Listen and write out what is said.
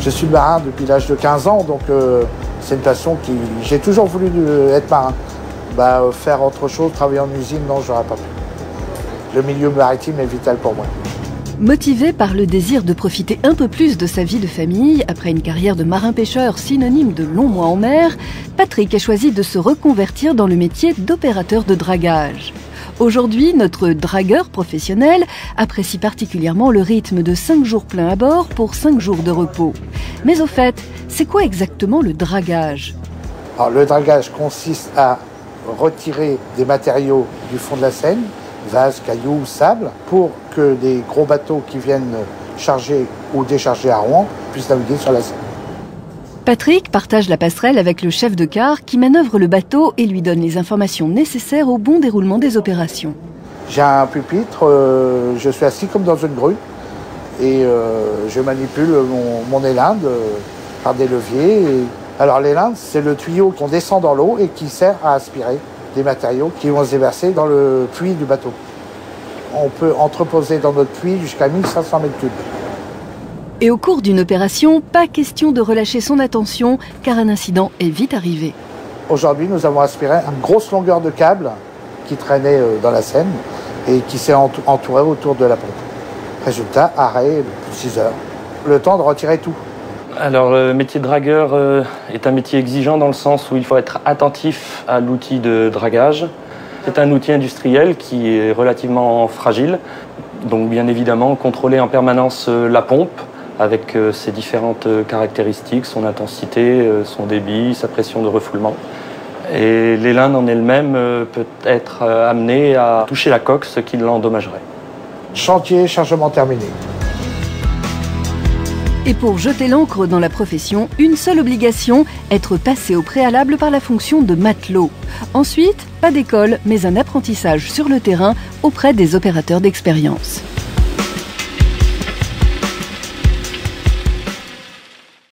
Je suis marin depuis l'âge de 15 ans, donc c'est une passion qui... J'ai toujours voulu être marin. Faire autre chose, travailler en usine, non, j'aurais pas pu. Le milieu maritime est vital pour moi. Motivé par le désir de profiter un peu plus de sa vie de famille, après une carrière de marin-pêcheur synonyme de longs mois en mer, Patrick a choisi de se reconvertir dans le métier d'opérateur de dragage. Aujourd'hui, notre dragueur professionnel apprécie particulièrement le rythme de 5 jours pleins à bord pour 5 jours de repos. Mais au fait, c'est quoi exactement le dragage? Alors, le dragage consiste à retirer des matériaux du fond de la Seine, vases, cailloux, sable, pour que des gros bateaux qui viennent charger ou décharger à Rouen puissent naviguer sur la Seine. Patrick partage la passerelle avec le chef de quart qui manœuvre le bateau et lui donne les informations nécessaires au bon déroulement des opérations. J'ai un pupitre, je suis assis comme dans une grue et je manipule mon élinde par des leviers. Alors l'élinde, c'est le tuyau qu'on descend dans l'eau et qui sert à aspirer des matériaux qui vont se déverser dans le puits du bateau. On peut entreposer dans notre puits jusqu'à 1500 mètres cubes. Et au cours d'une opération, pas question de relâcher son attention car un incident est vite arrivé. Aujourd'hui, nous avons aspiré une grosse longueur de câble qui traînait dans la Seine et qui s'est entourée autour de la pompe. Résultat, arrêt de plus de 6 heures. Le temps de retirer tout. Alors le métier de dragueur est un métier exigeant dans le sens où il faut être attentif à l'outil de dragage. C'est un outil industriel qui est relativement fragile, donc bien évidemment contrôler en permanence la pompe avec ses différentes caractéristiques, son intensité, son débit, sa pression de refoulement. Et l'élinde en elle-même peut être amenée à toucher la coque, ce qui l'endommagerait. Chantier, chargement terminé. Et pour jeter l'ancre dans la profession, une seule obligation, être passé au préalable par la fonction de matelot. Ensuite, pas d'école, mais un apprentissage sur le terrain auprès des opérateurs d'expérience.